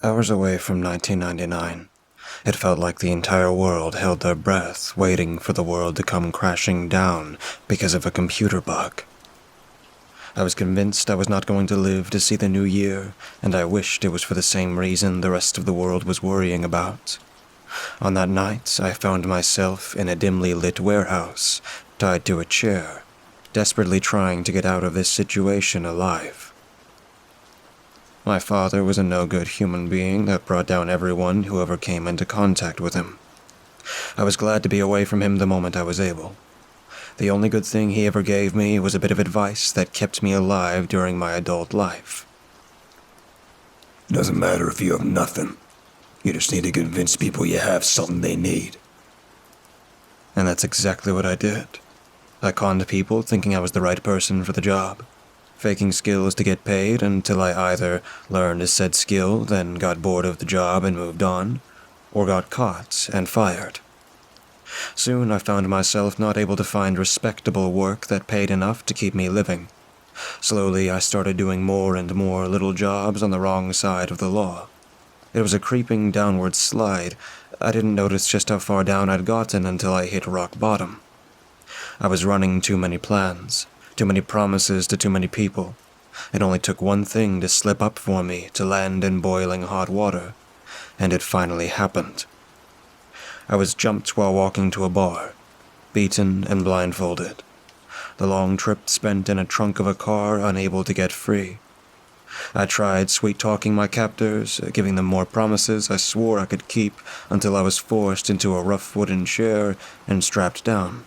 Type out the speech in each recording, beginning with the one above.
Hours away from 1999, it felt like the entire world held their breath, waiting for the world to come crashing down because of a computer bug. I was convinced I was not going to live to see the new year, and I wished it was for the same reason the rest of the world was worrying about. On that night, I found myself in a dimly lit warehouse, tied to a chair, desperately trying to get out of this situation alive. My father was a no-good human being that brought down everyone who ever came into contact with him. I was glad to be away from him the moment I was able. The only good thing he ever gave me was a bit of advice that kept me alive during my adult life. Doesn't matter if you have nothing. You just need to convince people you have something they need. And that's exactly what I did. I conned people thinking I was the right person for the job, faking skills to get paid until I either learned said skill, then got bored of the job and moved on, or got caught and fired. Soon I found myself not able to find respectable work that paid enough to keep me living. Slowly I started doing more and more little jobs on the wrong side of the law. It was a creeping downward slide. I didn't notice just how far down I'd gotten until I hit rock bottom. I was running too many plans, too many promises to too many people. It only took one thing to slip up for me to land in boiling hot water, and it finally happened. I was jumped while walking to a bar, beaten and blindfolded. The long trip spent in a trunk of a car, unable to get free. I tried sweet-talking my captors, giving them more promises I swore I could keep until I was forced into a rough wooden chair and strapped down.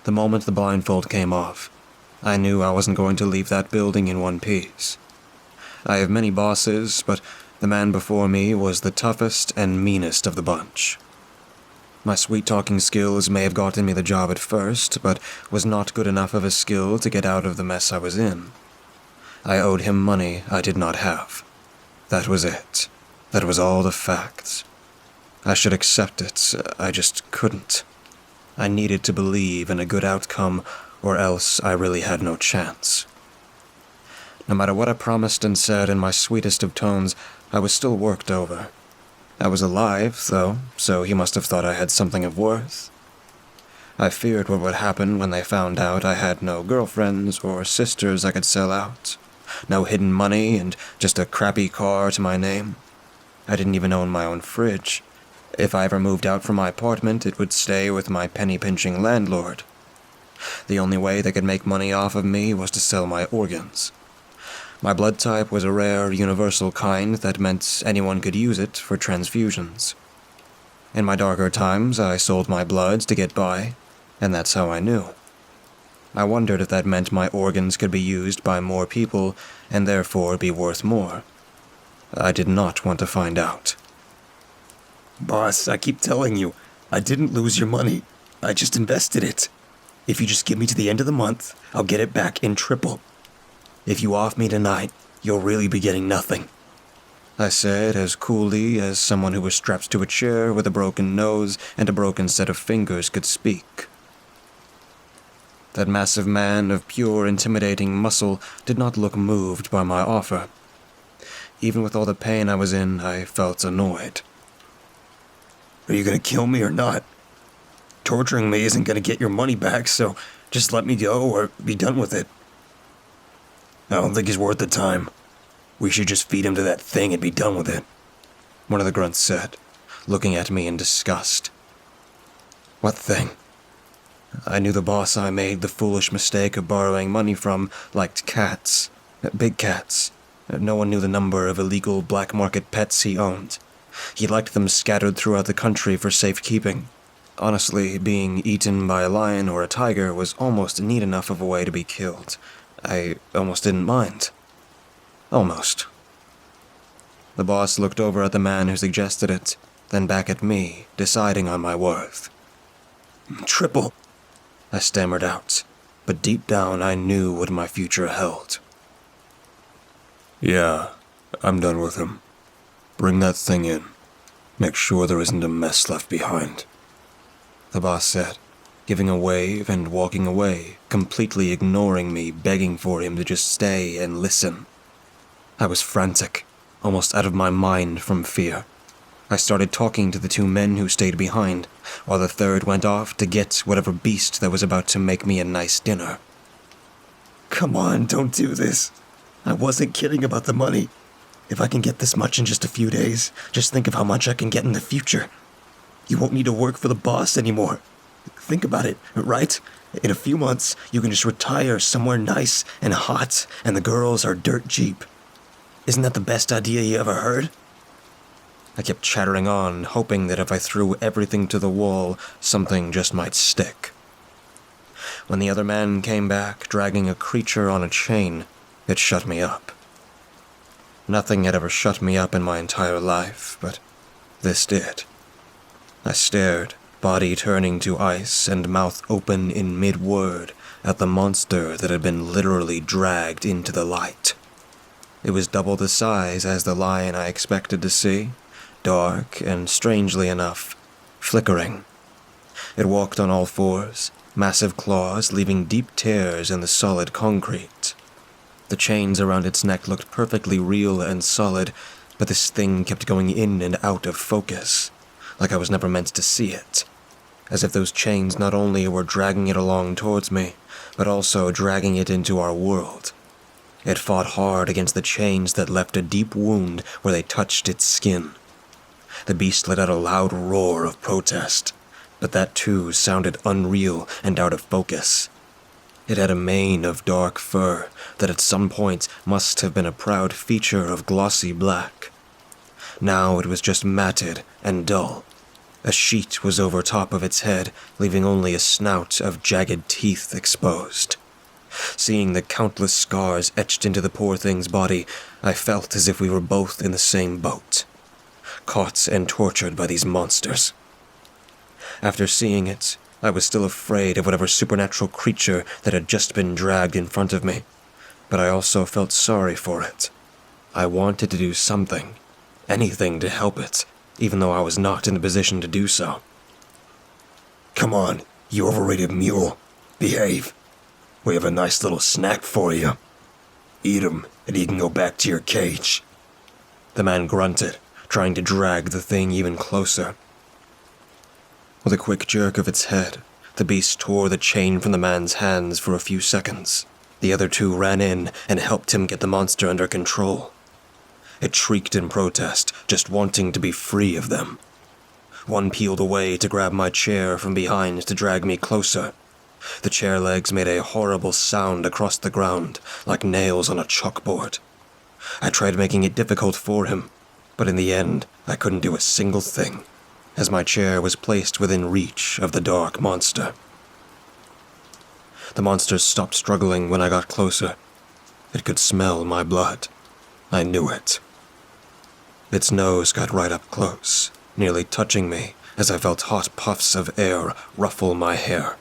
The moment the blindfold came off, I knew I wasn't going to leave that building in one piece. I have many bosses, but the man before me was the toughest and meanest of the bunch. My sweet-talking skills may have gotten me the job at first, but was not good enough of a skill to get out of the mess I was in. I owed him money I did not have. That was it. That was all the facts. I should accept it, I just couldn't. I needed to believe in a good outcome, or else I really had no chance. No matter what I promised and said in my sweetest of tones, I was still worked over. I was alive, though, so he must have thought I had something of worth. I feared what would happen when they found out I had no girlfriends or sisters I could sell out. No hidden money and just a crappy car to my name. I didn't even own my own fridge. If I ever moved out from my apartment, it would stay with my penny-pinching landlord. The only way they could make money off of me was to sell my organs. My blood type was a rare, universal kind that meant anyone could use it for transfusions. In my darker times, I sold my blood to get by, and that's how I knew. I wondered if that meant my organs could be used by more people, and therefore be worth more. I did not want to find out. Boss, I keep telling you, I didn't lose your money. I just invested it. If you just give me to the end of the month, I'll get it back in triple. If you off me tonight, you'll really be getting nothing. I said as coolly as someone who was strapped to a chair with a broken nose and a broken set of fingers could speak. That massive man of pure, intimidating muscle did not look moved by my offer. Even with all the pain I was in, I felt annoyed. Are you gonna kill me or not? Torturing me isn't gonna get your money back, so just let me go or be done with it. I don't think he's worth the time. We should just feed him to that thing and be done with it. One of the grunts said, looking at me in disgust. What thing? I knew the boss I made the foolish mistake of borrowing money from liked cats. Big cats. No one knew the number of illegal black market pets he owned. He liked them scattered throughout the country for safekeeping. Honestly, being eaten by a lion or a tiger was almost neat enough of a way to be killed. I almost didn't mind. Almost. The boss looked over at the man who suggested it, then back at me, deciding on my worth. Triple, I stammered out, but deep down I knew what my future held. Yeah, I'm done with him. Bring that thing in. Make sure there isn't a mess left behind. The boss said, giving a wave and walking away, completely ignoring me, begging for him to just stay and listen. I was frantic. almost out of my mind from fear. I started talking to the two men who stayed behind, while the third went off to get whatever beast that was about to make me a nice dinner. Come on, don't do this. I wasn't kidding about the money. If I can get this much in just a few days, just think of how much I can get in the future. You won't need to work for the boss anymore. Think about it, right? In a few months, you can just retire somewhere nice and hot, and the girls are dirt cheap. Isn't that the best idea you ever heard? I kept chattering on, hoping that if I threw everything to the wall, something just might stick. When the other man came back, dragging a creature on a chain, it shut me up. Nothing had ever shut me up in my entire life, but this did. I stared, body turning to ice and mouth open in mid-word, at the monster that had been literally dragged into the light. It was double the size as the lion I expected to see, dark and, strangely enough, flickering. It walked on all fours, massive claws leaving deep tears in the solid concrete. The chains around its neck looked perfectly real and solid, but this thing kept going in and out of focus, like I was never meant to see it, as if those chains not only were dragging it along towards me, but also dragging it into our world. It fought hard against the chains that left a deep wound where they touched its skin. The beast let out a loud roar of protest, but that too sounded unreal and out of focus. It had a mane of dark fur that at some point must have been a proud feature of glossy black. Now it was just matted and dull. A sheet was over top of its head, leaving only a snout of jagged teeth exposed. Seeing the countless scars etched into the poor thing's body, I felt as if we were both in the same boat, caught and tortured by these monsters. After seeing it, I was still afraid of whatever supernatural creature that had just been dragged in front of me, but I also felt sorry for it. I wanted to do something, anything to help it, even though I was not in the position to do so. Come on, you overrated mule. Behave. We have a nice little snack for you. Eat 'em, and you can go back to your cage. The man grunted, trying to drag the thing even closer. With a quick jerk of its head, the beast tore the chain from the man's hands for a few seconds. The other two ran in and helped him get the monster under control. It shrieked in protest, just wanting to be free of them. One peeled away to grab my chair from behind to drag me closer. The chair legs made a horrible sound across the ground, like nails on a chalkboard. I tried making it difficult for him, but in the end, I couldn't do a single thing, as my chair was placed within reach of the dark monster. The monster stopped struggling when I got closer. It could smell my blood. I knew it. Its nose got right up close, nearly touching me as I felt hot puffs of air ruffle my hair.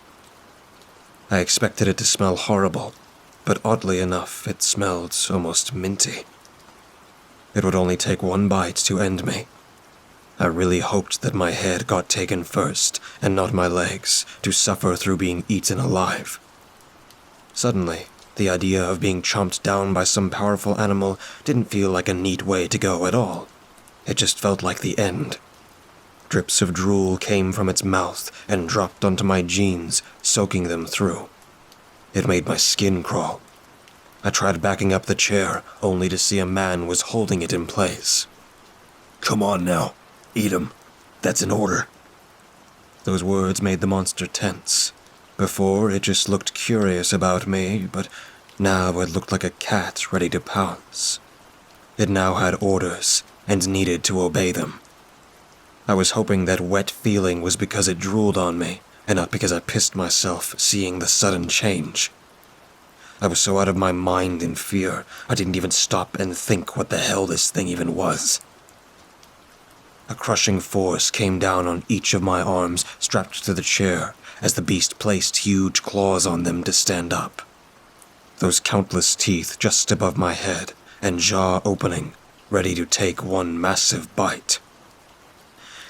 I expected it to smell horrible, but oddly enough, it smelled almost minty. It would only take one bite to end me. I really hoped that my head got taken first, and not my legs, to suffer through being eaten alive. Suddenly, the idea of being chomped down by some powerful animal didn't feel like a neat way to go at all. It just felt like the end. Drips of drool came from its mouth and dropped onto my jeans, soaking them through. It made my skin crawl. I tried backing up the chair, only to see a man was holding it in place. Come on now, eat 'em. That's an order. Those words made the monster tense. Before, it just looked curious about me, but now it looked like a cat ready to pounce. It now had orders, and needed to obey them. I was hoping that wet feeling was because it drooled on me, and not because I pissed myself seeing the sudden change. I was so out of my mind in fear, I didn't even stop and think what the hell this thing even was. A crushing force came down on each of my arms strapped to the chair as the beast placed huge claws on them to stand up. Those countless teeth just above my head and jaw opening, ready to take one massive bite.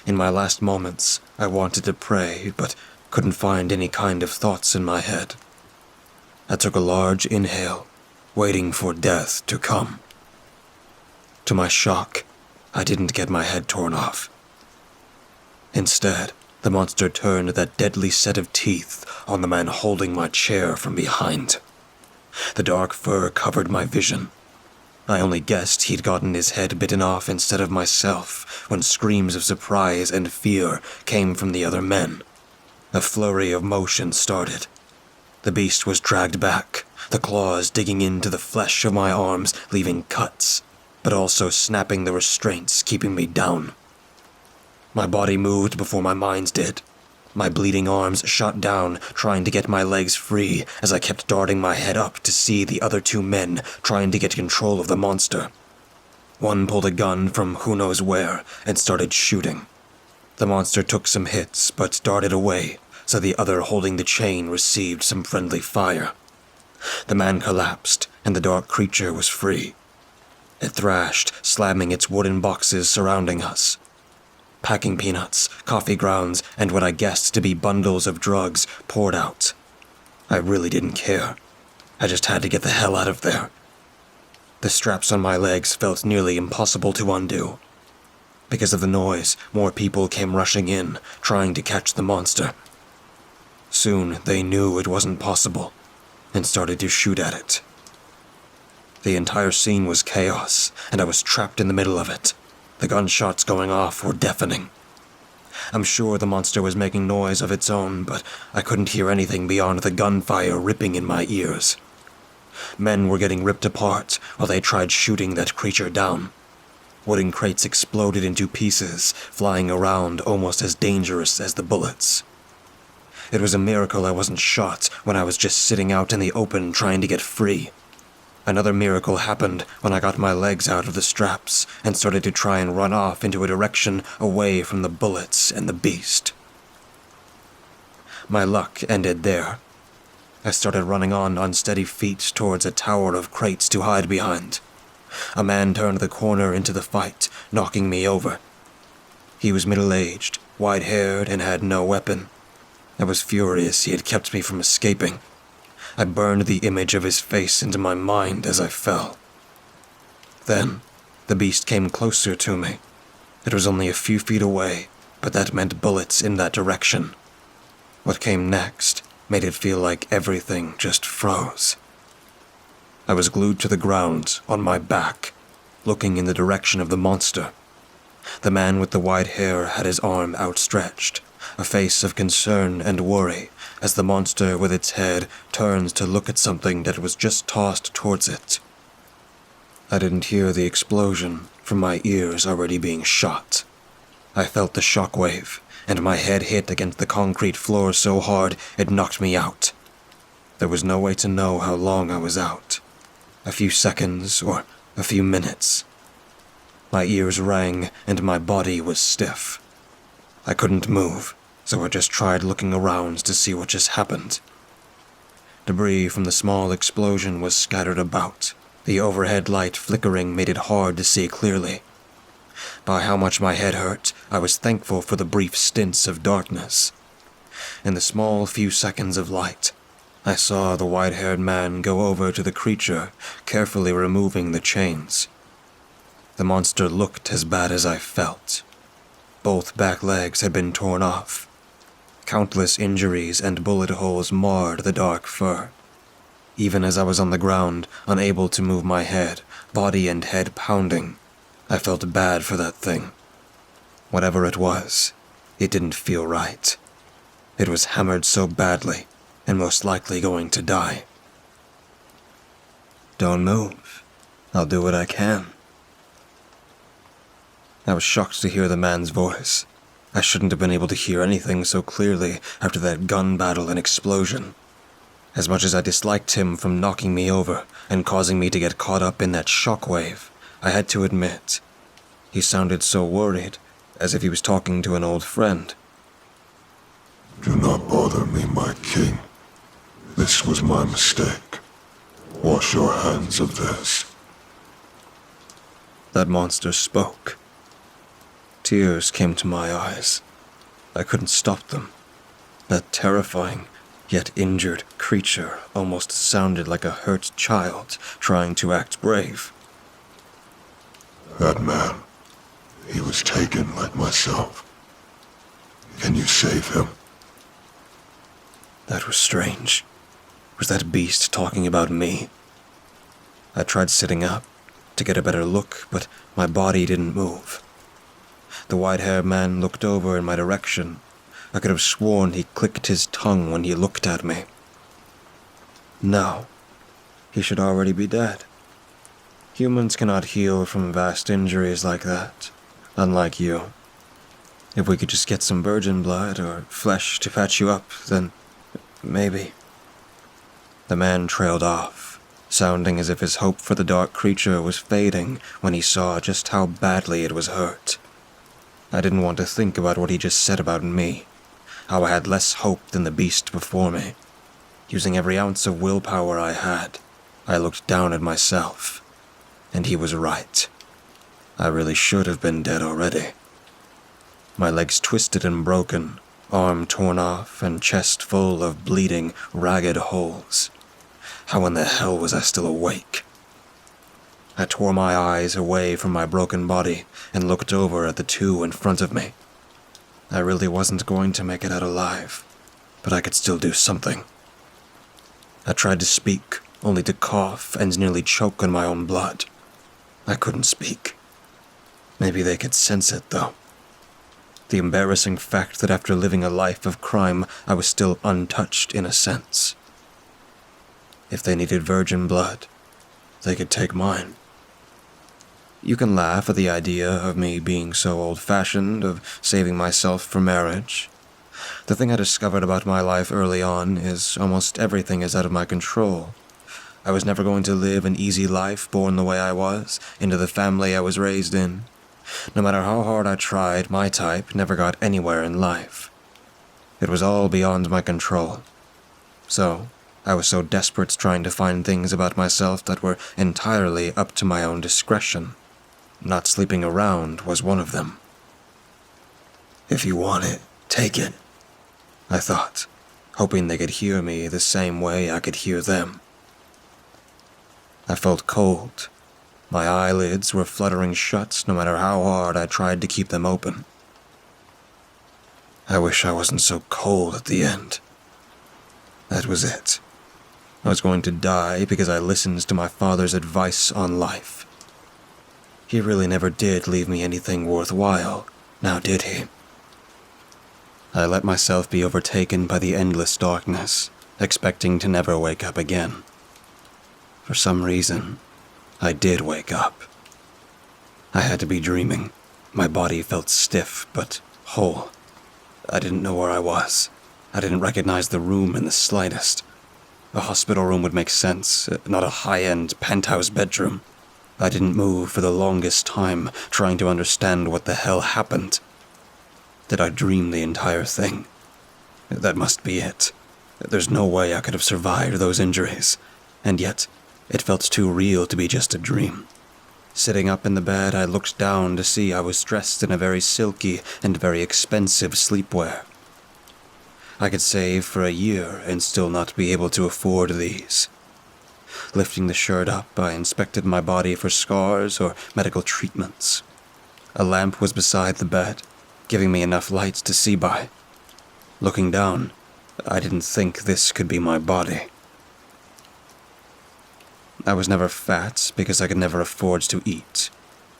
In my last moments, I wanted to pray, but couldn't find any kind of thoughts in my head. I took a large inhale, waiting for death to come. To my shock, I didn't get my head torn off. Instead, the monster turned that deadly set of teeth on the man holding my chair from behind. The dark fur covered my vision. I only guessed he'd gotten his head bitten off instead of myself when screams of surprise and fear came from the other men. A flurry of motion started. The beast was dragged back, the claws digging into the flesh of my arms, leaving cuts, but also snapping the restraints keeping me down. My body moved before my mind did. My bleeding arms shot down, trying to get my legs free as I kept darting my head up to see the other two men trying to get control of the monster. One pulled a gun from who knows where and started shooting. The monster took some hits, but darted away, so the other holding the chain received some friendly fire. The man collapsed, and the dark creature was free. It thrashed, slamming its wooden boxes surrounding us. Packing peanuts, coffee grounds, and what I guessed to be bundles of drugs poured out. I really didn't care. I just had to get the hell out of there. The straps on my legs felt nearly impossible to undo. Because of the noise, more people came rushing in, trying to catch the monster. Soon, they knew it wasn't possible, and started to shoot at it. The entire scene was chaos, and I was trapped in the middle of it. The gunshots going off were deafening. I'm sure the monster was making noise of its own, but I couldn't hear anything beyond the gunfire ripping in my ears. Men were getting ripped apart while they tried shooting that creature down. Wooden crates exploded into pieces, flying around almost as dangerous as the bullets. It was a miracle I wasn't shot when I was just sitting out in the open trying to get free. Another miracle happened when I got my legs out of the straps and started to try and run off into a direction away from the bullets and the beast. My luck ended there. I started running on unsteady feet towards a tower of crates to hide behind. A man turned the corner into the fight, knocking me over. He was middle-aged, white-haired, and had no weapon. I was furious he had kept me from escaping. I burned the image of his face into my mind as I fell. Then, the beast came closer to me. It was only a few feet away, but that meant bullets in that direction. What came next made it feel like everything just froze. I was glued to the ground, on my back, looking in the direction of the monster. The man with the white hair had his arm outstretched, a face of concern and worry, as the monster with its head turns to look at something that was just tossed towards it. I didn't hear the explosion from my ears already being shot. I felt the shockwave, and my head hit against the concrete floor so hard it knocked me out. There was no way to know how long I was out. A few seconds or a few minutes. My ears rang and my body was stiff. I couldn't move, so I just tried looking around to see what just happened. Debris from the small explosion was scattered about. The overhead light flickering made it hard to see clearly. By how much my head hurt, I was thankful for the brief stints of darkness. In the small few seconds of light, I saw the white-haired man go over to the creature, carefully removing the chains. The monster looked as bad as I felt. Both back legs had been torn off. Countless injuries and bullet holes marred the dark fur. Even as I was on the ground, unable to move my head, body and head pounding, I felt bad for that thing. Whatever it was, it didn't feel right. It was hammered so badly, and most likely going to die. Don't move. I'll do what I can. I was shocked to hear the man's voice. I shouldn't have been able to hear anything so clearly after that gun battle and explosion. As much as I disliked him from knocking me over and causing me to get caught up in that shockwave, I had to admit, he sounded so worried, as if he was talking to an old friend. Do not bother me, my king. This was my mistake. Wash your hands of this. That monster spoke. Tears came to my eyes. I couldn't stop them. That terrifying, yet injured creature almost sounded like a hurt child trying to act brave. That man, he was taken like myself. Can you save him? That was strange. Was that beast talking about me? I tried sitting up to get a better look, but my body didn't move. The white-haired man looked over in my direction. I could have sworn he clicked his tongue when he looked at me. No, he should already be dead. Humans cannot heal from vast injuries like that, unlike you. If we could just get some virgin blood or flesh to patch you up, then maybe. The man trailed off, sounding as if his hope for the dark creature was fading when he saw just how badly it was hurt. I didn't want to think about what he just said about me, how I had less hope than the beast before me. Using every ounce of willpower I had, I looked down at myself, and he was right. I really should have been dead already. My legs twisted and broken, arm torn off, and chest full of bleeding, ragged holes. How in the hell was I still awake? I tore my eyes away from my broken body and looked over at the two in front of me. I really wasn't going to make it out alive, but I could still do something. I tried to speak, only to cough and nearly choke on my own blood. I couldn't speak. Maybe they could sense it, though. The embarrassing fact that after living a life of crime, I was still untouched in a sense. If they needed virgin blood, they could take mine. You can laugh at the idea of me being so old-fashioned, of saving myself for marriage. The thing I discovered about my life early on is almost everything is out of my control. I was never going to live an easy life born the way I was, into the family I was raised in. No matter how hard I tried, my type never got anywhere in life. It was all beyond my control. So, I was so desperate trying to find things about myself that were entirely up to my own discretion. Not sleeping around was one of them. If you want it, take it, I thought, hoping they could hear me the same way I could hear them. I felt cold. My eyelids were fluttering shut no matter how hard I tried to keep them open. I wish I wasn't so cold at the end. That was it. I was going to die because I listened to my father's advice on life. He really never did leave me anything worthwhile, now did he? I let myself be overtaken by the endless darkness, expecting to never wake up again. For some reason, I did wake up. I had to be dreaming. My body felt stiff, but whole. I didn't know where I was. I didn't recognize the room in the slightest. A hospital room would make sense, not a high-end penthouse bedroom. I didn't move for the longest time, trying to understand what the hell happened. Did I dream the entire thing? That must be it. There's no way I could have survived those injuries, and yet it felt too real to be just a dream. Sitting up in the bed, I looked down to see I was dressed in a very silky and very expensive sleepwear. I could save for a year and still not be able to afford these. Lifting the shirt up, I inspected my body for scars or medical treatments. A lamp was beside the bed, giving me enough light to see by. Looking down, I didn't think this could be my body. I was never fat because I could never afford to eat,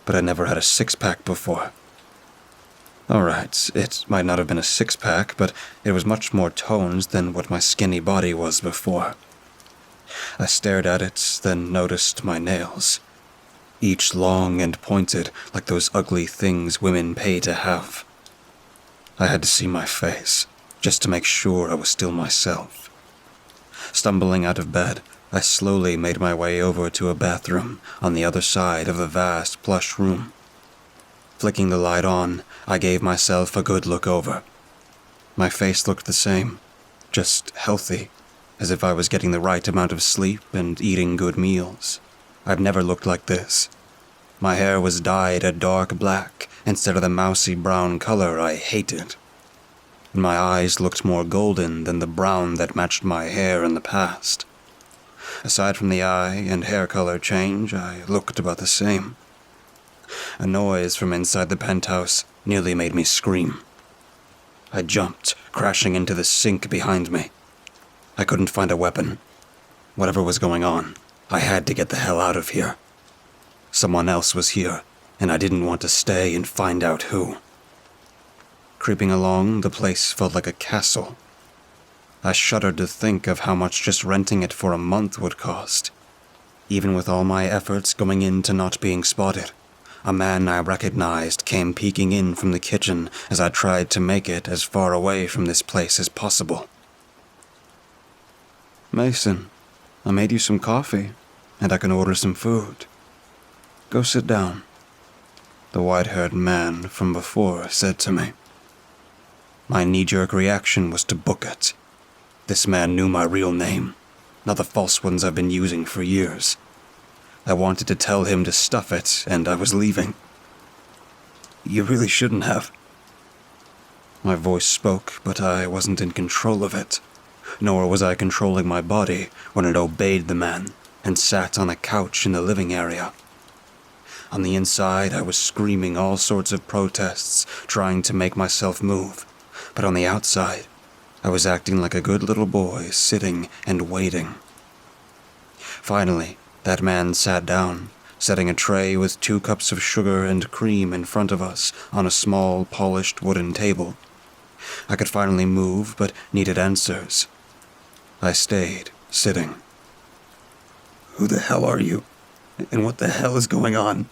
but I never had a six-pack before. Alright, it might not have been a six-pack, but it was much more toned than what my skinny body was before. I stared at it, then noticed my nails. Each long and pointed, like those ugly things women pay to have. I had to see my face, just to make sure I was still myself. Stumbling out of bed, I slowly made my way over to a bathroom on the other side of the vast, plush room. Flicking the light on, I gave myself a good look over. My face looked the same, just healthy, as if I was getting the right amount of sleep and eating good meals. I've never looked like this. My hair was dyed a dark black instead of the mousy brown color I hated. And my eyes looked more golden than the brown that matched my hair in the past. Aside from the eye and hair color change, I looked about the same. A noise from inside the penthouse nearly made me scream. I jumped, crashing into the sink behind me. I couldn't find a weapon. Whatever was going on, I had to get the hell out of here. Someone else was here, and I didn't want to stay and find out who. Creeping along, the place felt like a castle. I shuddered to think of how much just renting it for a month would cost. Even with all my efforts going into not being spotted, a man I recognized came peeking in from the kitchen as I tried to make it as far away from this place as possible. "Mason, I made you some coffee, and I can order some food. Go sit down," the white-haired man from before said to me. My knee-jerk reaction was to book it. This man knew my real name, not the false ones I've been using for years. I wanted to tell him to stuff it, and I was leaving. "You really shouldn't have." My voice spoke, but I wasn't in control of it. Nor was I controlling my body when it obeyed the man and sat on a couch in the living area. On the inside, I was screaming all sorts of protests, trying to make myself move. But on the outside, I was acting like a good little boy, sitting and waiting. Finally, that man sat down, setting a tray with 2 cups of sugar and cream in front of us on a small, polished wooden table. I could finally move, but needed answers. I stayed, sitting. "Who the hell are you? And what the hell is going on?"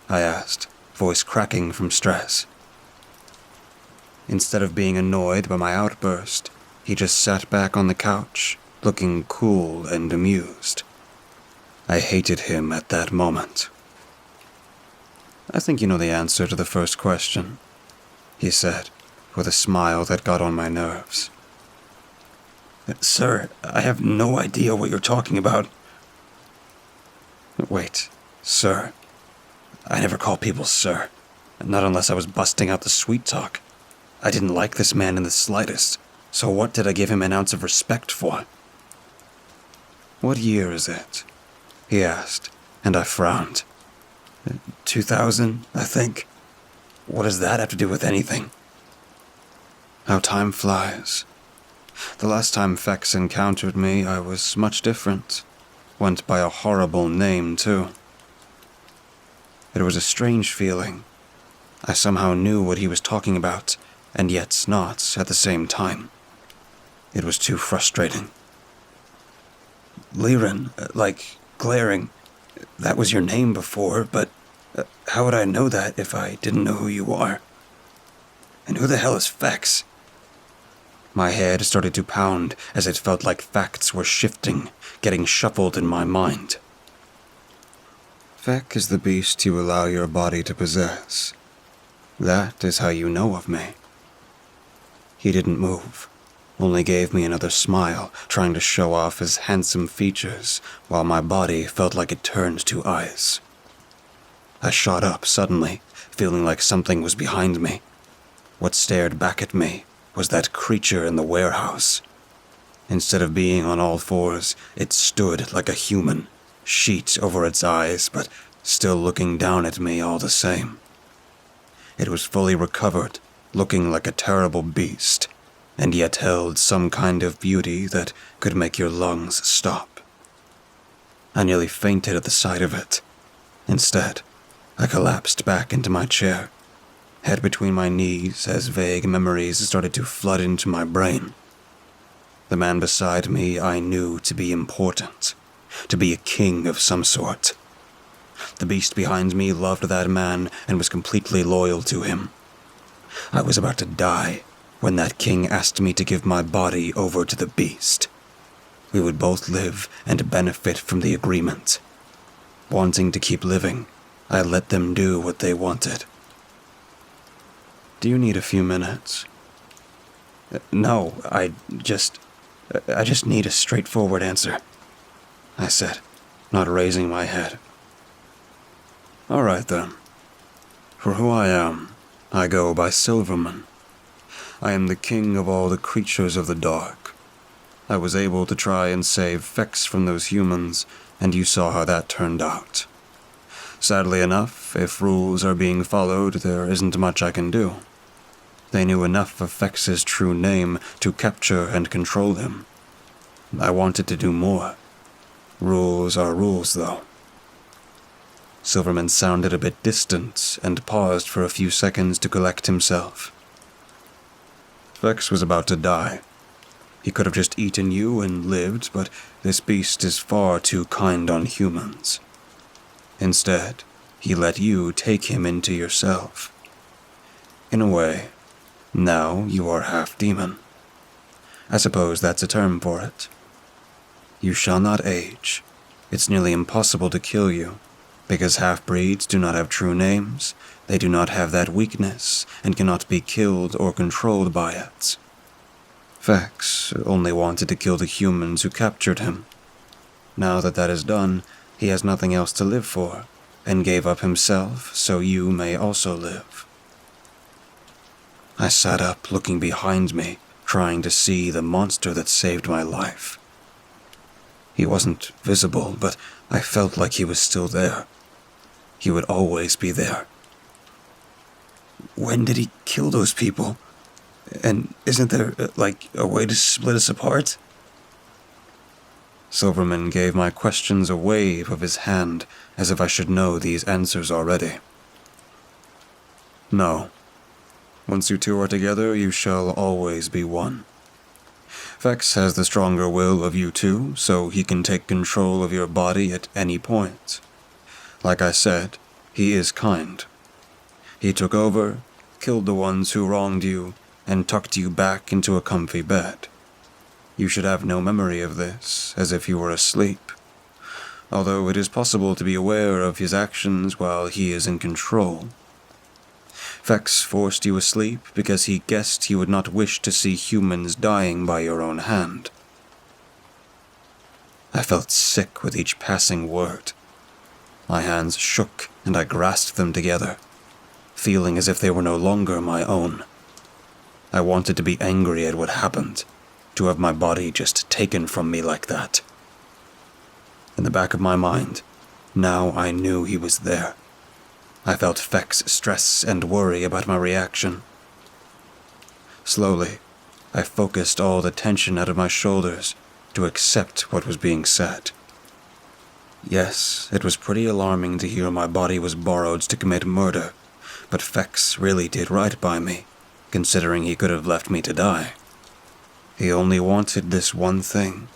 I asked, voice cracking from stress. Instead of being annoyed by my outburst, he just sat back on the couch, looking cool and amused. I hated him at that moment. "I think you know the answer to the first question," he said, with a smile that got on my nerves. "Sir, I have no idea what you're talking about." "Wait, sir. I never call people sir, not unless I was busting out the sweet talk. I didn't like this man in the slightest, so what did I give him an ounce of respect for?" "What year is it?" he asked, and I frowned. 2000, I think. What does that have to do with anything? How time flies. The last time Fex encountered me, I was much different. Went by a horrible name, too. It was a strange feeling. I somehow knew what he was talking about, and yet not at the same time. It was too frustrating. Liren, like glaring. That was your name before, but how would I know that if I didn't know who you are? And who the hell is Fex? My head started to pound as it felt like facts were shifting, getting shuffled in my mind. Feck is the beast you allow your body to possess. That is how you know of me. He didn't move, only gave me another smile, trying to show off his handsome features, while my body felt like it turned to ice. I shot up suddenly, feeling like something was behind me. What stared back at me was that creature in the warehouse. Instead of being on all fours, it stood like a human, sheet over its eyes, but still looking down at me all the same. It was fully recovered, looking like a terrible beast, and yet held some kind of beauty that could make your lungs stop. I nearly fainted at the sight of it. Instead, I collapsed back into my chair, head between my knees as vague memories started to flood into my brain. The man beside me I knew to be important, to be a king of some sort. The beast behind me loved that man and was completely loyal to him. I was about to die when that king asked me to give my body over to the beast. We would both live and benefit from the agreement. Wanting to keep living, I let them do what they wanted. Do you need a few minutes? No, I just need a straightforward answer, I said, not raising my head. All right then. For who I am, I go by Silverman. I am the king of all the creatures of the dark. I was able to try and save Fex from those humans, and you saw how that turned out. Sadly enough, if rules are being followed, there isn't much I can do. They knew enough of Fex's true name to capture and control him. I wanted to do more. Rules are rules, though. Silverman sounded a bit distant and paused for a few seconds to collect himself. Fex was about to die. He could have just eaten you and lived, but this beast is far too kind on humans. Instead, he let you take him into yourself. In a way, now you are half demon. I suppose that's a term for it. You shall not age. It's nearly impossible to kill you, because half-breeds do not have true names, they do not have that weakness, and cannot be killed or controlled by it. Fex only wanted to kill the humans who captured him. Now that that is done, he has nothing else to live for, and gave up himself so you may also live. I sat up, looking behind me, trying to see the monster that saved my life. He wasn't visible, but I felt like he was still there. He would always be there. When did he kill those people? And isn't there, a way to split us apart? Silverman gave my questions a wave of his hand, as if I should know these answers already. No. Once you two are together, you shall always be one. Fex has the stronger will of you two, so he can take control of your body at any point. Like I said, he is kind. He took over, killed the ones who wronged you, and tucked you back into a comfy bed. You should have no memory of this, as if you were asleep. Although it is possible to be aware of his actions while he is in control. Fex forced you asleep because he guessed you would not wish to see humans dying by your own hand. I felt sick with each passing word. My hands shook and I grasped them together, feeling as if they were no longer my own. I wanted to be angry at what happened, to have my body just taken from me like that. In the back of my mind, now I knew he was there. I felt Fex's stress and worry about my reaction. Slowly, I focused all the tension out of my shoulders to accept what was being said. Yes, it was pretty alarming to hear my body was borrowed to commit murder, but Fex really did right by me, considering he could have left me to die. He only wanted this one thing.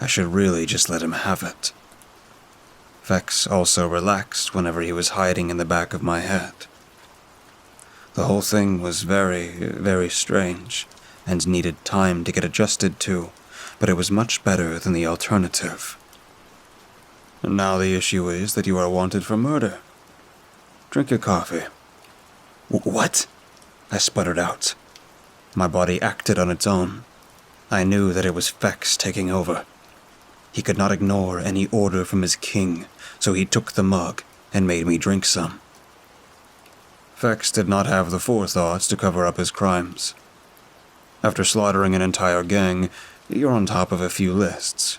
I should really just let him have it. Fex also relaxed whenever he was hiding in the back of my head. The whole thing was very, very strange, and needed time to get adjusted to, but it was much better than the alternative. And now the issue is that you are wanted for murder. Drink your coffee. What? I sputtered out. My body acted on its own. I knew that it was Fex taking over. He could not ignore any order from his king, so he took the mug and made me drink some. Fex did not have the forethought to cover up his crimes. After slaughtering an entire gang, you're on top of a few lists.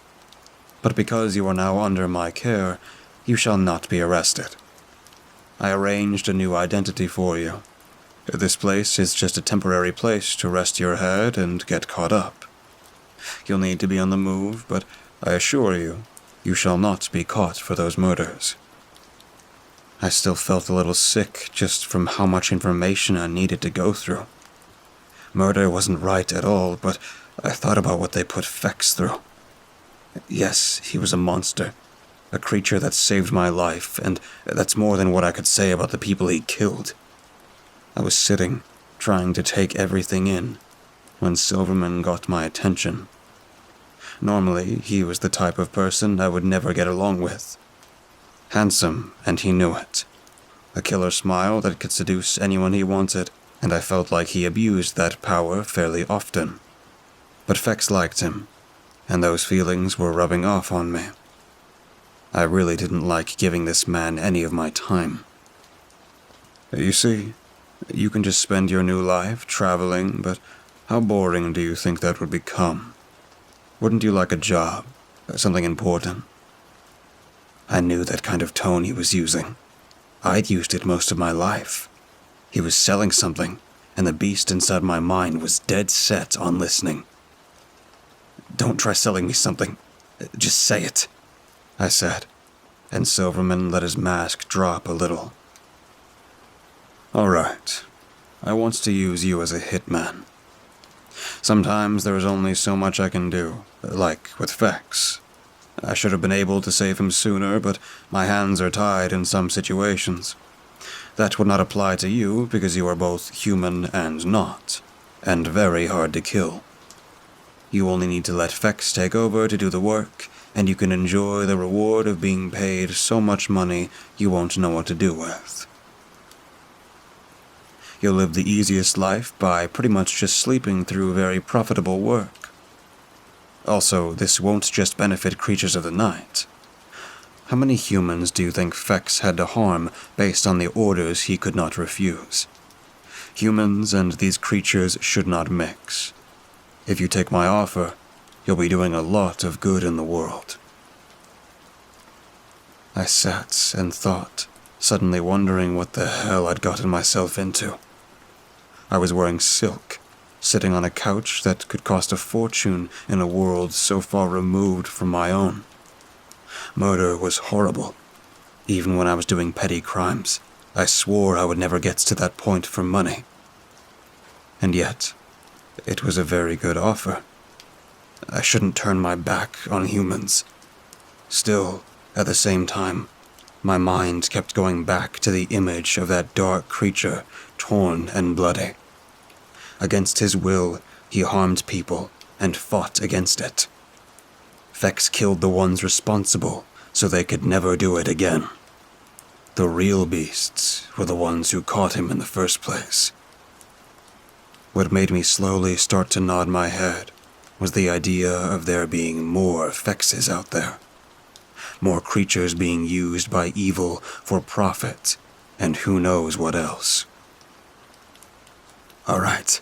But because you are now under my care, you shall not be arrested. I arranged a new identity for you. This place is just a temporary place to rest your head and get caught up. You'll need to be on the move, but I assure you, you shall not be caught for those murders. I still felt a little sick just from how much information I needed to go through. Murder wasn't right at all, but I thought about what they put Fex through. Yes, he was a monster, a creature that saved my life, and that's more than what I could say about the people he killed. I was sitting, trying to take everything in, when Silverman got my attention. Normally, he was the type of person I would never get along with. Handsome, and he knew it. A killer smile that could seduce anyone he wanted, and I felt like he abused that power fairly often. But Fex liked him, and those feelings were rubbing off on me. I really didn't like giving this man any of my time. You see, you can just spend your new life traveling, but how boring do you think that would become? Wouldn't you like a job, something important? I knew that kind of tone he was using. I'd used it most of my life. He was selling something, and the beast inside my mind was dead set on listening. "Don't try selling me something. Just say it," I said, and Silverman let his mask drop a little. "All right. I want to use you as a hitman. Sometimes there is only so much I can do, like with Fex. I should have been able to save him sooner, but my hands are tied in some situations. That would not apply to you because you are both human and not, and very hard to kill. You only need to let Fex take over to do the work, and you can enjoy the reward of being paid so much money you won't know what to do with. You'll live the easiest life by pretty much just sleeping through very profitable work. Also, this won't just benefit creatures of the night. How many humans do you think Fex had to harm based on the orders he could not refuse? Humans and these creatures should not mix. If you take my offer, you'll be doing a lot of good in the world." I sat and thought, suddenly wondering what the hell I'd gotten myself into. I was wearing silk, sitting on a couch that could cost a fortune in a world so far removed from my own. Murder was horrible. Even when I was doing petty crimes, I swore I would never get to that point for money. And yet, it was a very good offer. I shouldn't turn my back on humans. Still, at the same time, my mind kept going back to the image of that dark creature, torn and bloody. Against his will, he harmed people and fought against it. Fex killed the ones responsible so they could never do it again. The real beasts were the ones who caught him in the first place. What made me slowly start to nod my head was the idea of there being more Fexes out there. More creatures being used by evil for profit, and who knows what else. "All right,"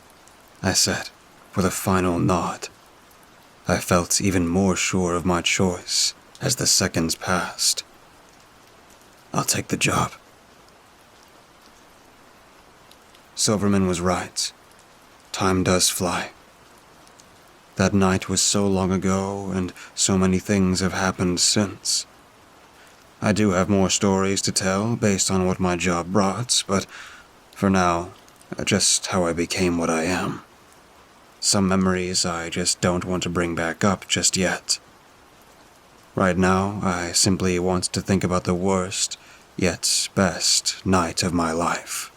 I said, with a final nod. I felt even more sure of my choice as the seconds passed. "I'll take the job." Silverman was right. Time does fly. That night was so long ago, and so many things have happened since. I do have more stories to tell based on what my job brought, but for now, just how I became what I am. Some memories I just don't want to bring back up just yet. Right now, I simply want to think about the worst, yet best night of my life.